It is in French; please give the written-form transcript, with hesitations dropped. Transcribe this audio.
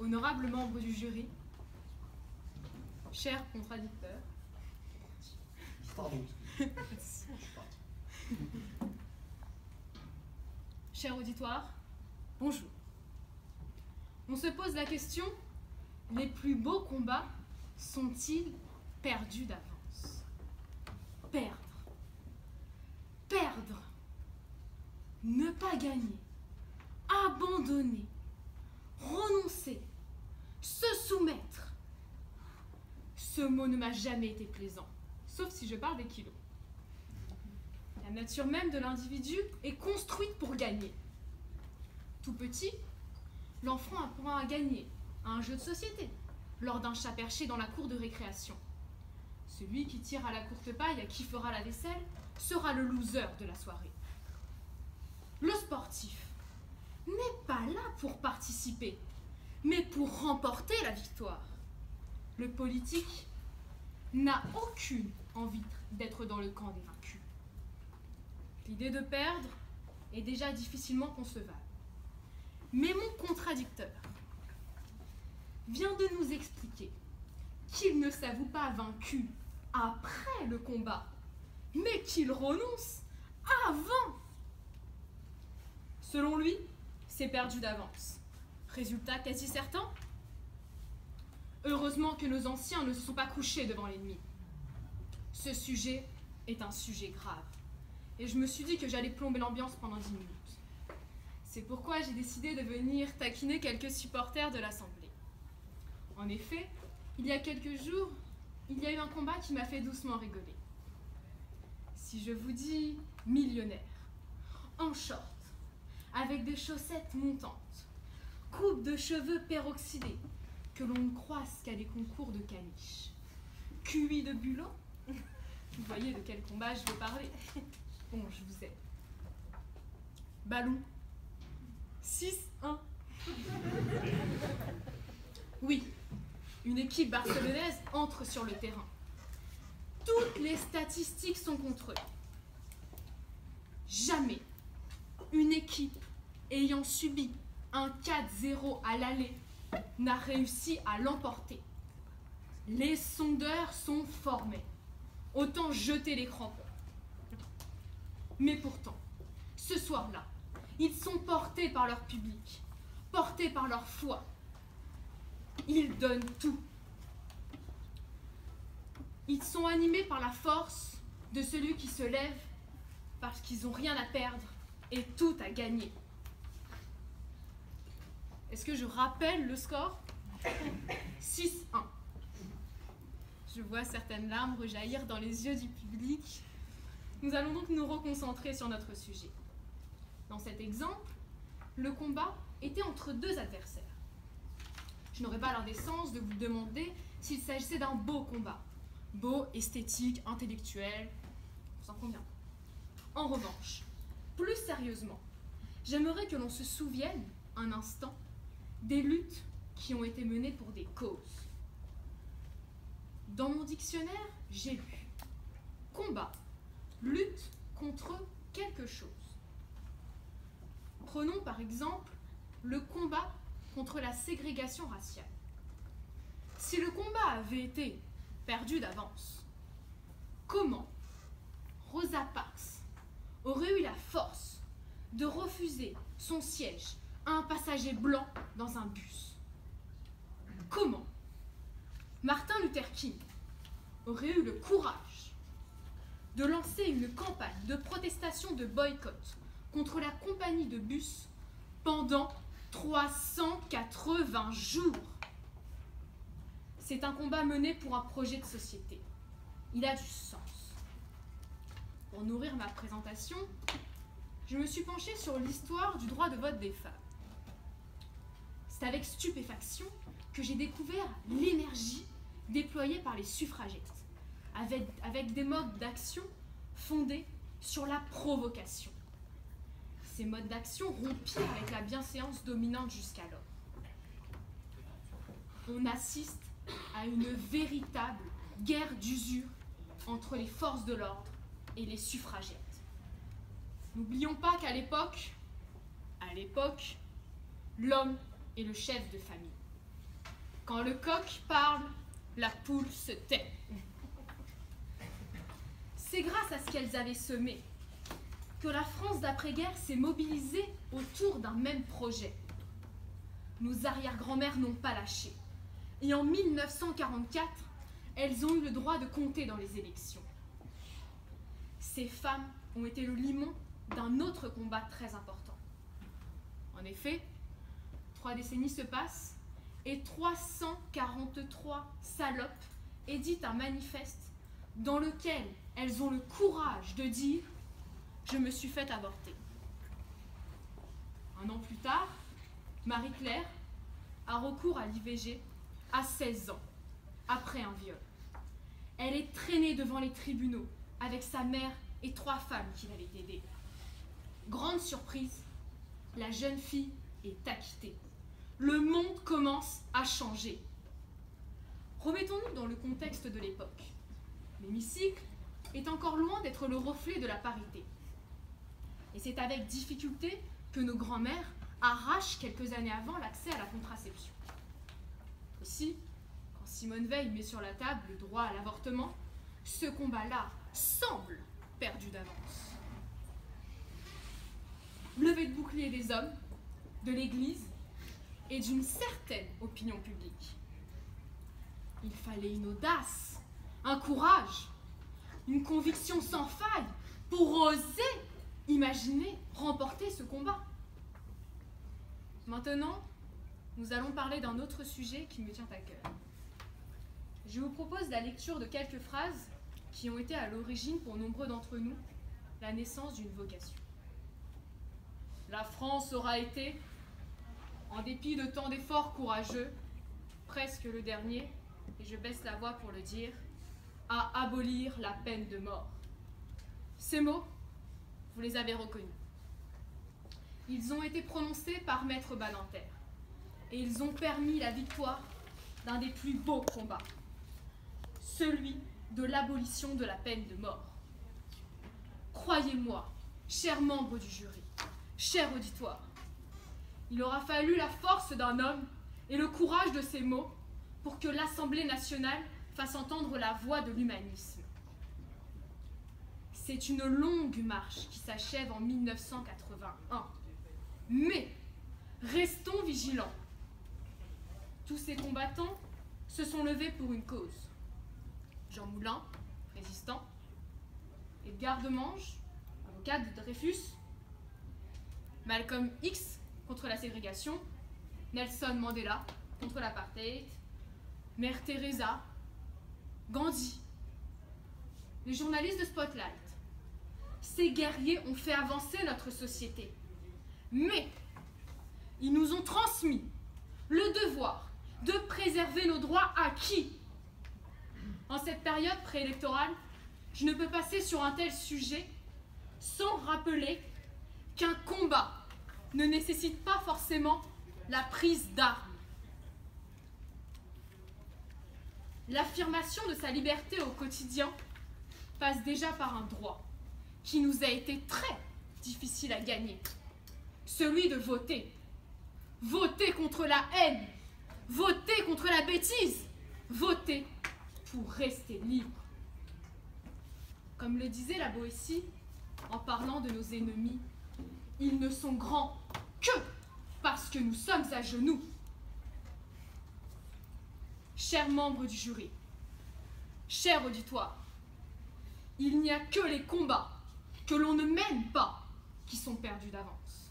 honorables membres du jury, chers contradicteurs, Pardon. cher auditoire, bonjour. On se pose la question, les plus beaux combats sont-ils perdus d'avance? Perdre. Perdre. Ne pas gagner. Abandonner. Renoncer. Se soumettre. Ce mot ne m'a jamais été plaisant, sauf si je parle des kilos. La nature même de l'individu est construite pour gagner. Tout petit, l'enfant apprend à gagner à un jeu de société, lors d'un chat perché dans la cour de récréation. Celui qui tire à la courte paille à qui fera la vaisselle sera le loser de la soirée. Le sportif n'est pas là pour participer, mais pour remporter la victoire. Le politique n'a aucune envie d'être dans le camp des vaincus. L'idée de perdre est déjà difficilement concevable. Mais mon contradicteur vient de nous expliquer qu'il ne s'avoue pas vaincu après le combat, mais qu'il renonce avant. Selon lui, c'est perdu d'avance. Résultat quasi certain. Heureusement que nos anciens ne se sont pas couchés devant l'ennemi. Ce sujet est un sujet grave. Et je me suis dit que j'allais plomber l'ambiance pendant 10 minutes. C'est pourquoi j'ai décidé de venir taquiner quelques supporters de l'Assemblée. En effet, il y a quelques jours, il y a eu un combat qui m'a fait doucement rigoler. Si je vous dis millionnaire, en short, avec des chaussettes montantes, coupe de cheveux peroxydée, que l'on ne croise qu'à des concours de caniche, QI de bulot, vous voyez de quel combat je veux parler. Bon, je vous aime. Ballon. 6-1. Oui, une équipe barcelonaise entre sur le terrain. Toutes les statistiques sont contre eux. Jamais une équipe ayant subi un 4-0 à l'aller n'a réussi à l'emporter. Les sondeurs sont formés. Autant jeter les crampons. Mais pourtant, ce soir-là, ils sont portés par leur public, portés par leur foi. Ils donnent tout. Ils sont animés par la force de celui qui se lève parce qu'ils n'ont rien à perdre et tout à gagner. Est-ce que je rappelle le score? 6-1. Je vois certaines larmes rejaillir dans les yeux du public. Nous allons donc nous reconcentrer sur notre sujet. Dans cet exemple, le combat était entre deux adversaires. Je n'aurais pas l'indécence de vous demander s'il s'agissait d'un beau combat. Beau, esthétique, intellectuel, on s'en convient. En revanche, plus sérieusement, j'aimerais que l'on se souvienne un instant des luttes qui ont été menées pour des causes. Dans mon dictionnaire, j'ai lu combat, lutte contre quelque chose. Prenons par exemple le combat contre la ségrégation raciale. Si le combat avait été perdu d'avance, comment Rosa Parks aurait eu la force de refuser son siège à un passager blanc dans un bus? Comment Martin Luther King aurait eu le courage de lancer une campagne de protestation de boycott contre la compagnie de bus pendant 380 jours? C'est un combat mené pour un projet de société. Il a du sens. Pour nourrir ma présentation, je me suis penchée sur l'histoire du droit de vote des femmes. C'est avec stupéfaction que j'ai découvert l'énergie déployée par les suffragettes, avec des modes d'action fondés sur la provocation. Ces modes d'action rompirent avec la bienséance dominante jusqu'alors. On assiste à une véritable guerre d'usure entre les forces de l'ordre et les suffragettes. N'oublions pas qu'à l'époque, l'homme est le chef de famille. Quand le coq parle, la poule se tait. C'est grâce à ce qu'elles avaient semé que la France d'après-guerre s'est mobilisée autour d'un même projet. Nos arrière-grand-mères n'ont pas lâché. Et en 1944, elles ont eu le droit de compter dans les élections. Ces femmes ont été le limon d'un autre combat très important. En effet, 3 décennies se passent et 343 salopes éditent un manifeste dans lequel elles ont le courage de dire « Je me suis fait avorter ». Un an plus tard, Marie-Claire a recours à l'IVG à 16 ans, après un viol. Elle est traînée devant les tribunaux avec sa mère et 3 femmes qui l'avaient aidée. Grande surprise, la jeune fille est acquittée. Le monde commence à changer. Remettons-nous dans le contexte de l'époque. L'hémicycle est encore loin d'être le reflet de la parité. Et c'est avec difficulté que nos grands-mères arrachent quelques années avant l'accès à la contraception. Aussi, quand Simone Veil met sur la table le droit à l'avortement, ce combat-là semble perdu d'avance. Levée de bouclier des hommes, de l'Église et d'une certaine opinion publique. Il fallait une audace, un courage, une conviction sans faille pour oser imaginer remporter ce combat. Maintenant, nous allons parler d'un autre sujet qui me tient à cœur. Je vous propose la lecture de quelques phrases qui ont été à l'origine pour nombreux d'entre nous la naissance d'une vocation. La France aura été, en dépit de tant d'efforts courageux, presque le dernier, et je baisse la voix pour le dire, à abolir la peine de mort. Ces mots, vous les avez reconnus. Ils ont été prononcés par Maître Badinter, et ils ont permis la victoire d'un des plus beaux combats, celui de l'abolition de la peine de mort. Croyez-moi, chers membres du jury, cher auditoire, il aura fallu la force d'un homme et le courage de ses mots pour que l'Assemblée nationale fasse entendre la voix de l'humanisme. C'est une longue marche qui s'achève en 1981. Mais restons vigilants. Tous ces combattants se sont levés pour une cause. Jean Moulin, résistant, Edgar Demange, avocat de Dreyfus, Malcolm X contre la ségrégation, Nelson Mandela contre l'apartheid, Mère Teresa, Gandhi, les journalistes de Spotlight. Ces guerriers ont fait avancer notre société. Mais ils nous ont transmis le devoir de préserver nos droits acquis. En cette période préélectorale, je ne peux passer sur un tel sujet sans rappeler qu'un combat ne nécessite pas forcément la prise d'armes. L'affirmation de sa liberté au quotidien passe déjà par un droit qui nous a été très difficile à gagner, celui de voter. Voter contre la haine, voter contre la bêtise, voter pour rester libre. Comme le disait la Boétie en parlant de nos ennemis, ils ne sont grands que parce que nous sommes à genoux. Chers membres du jury, cher auditoire, il n'y a que les combats que l'on ne mène pas qui sont perdus d'avance.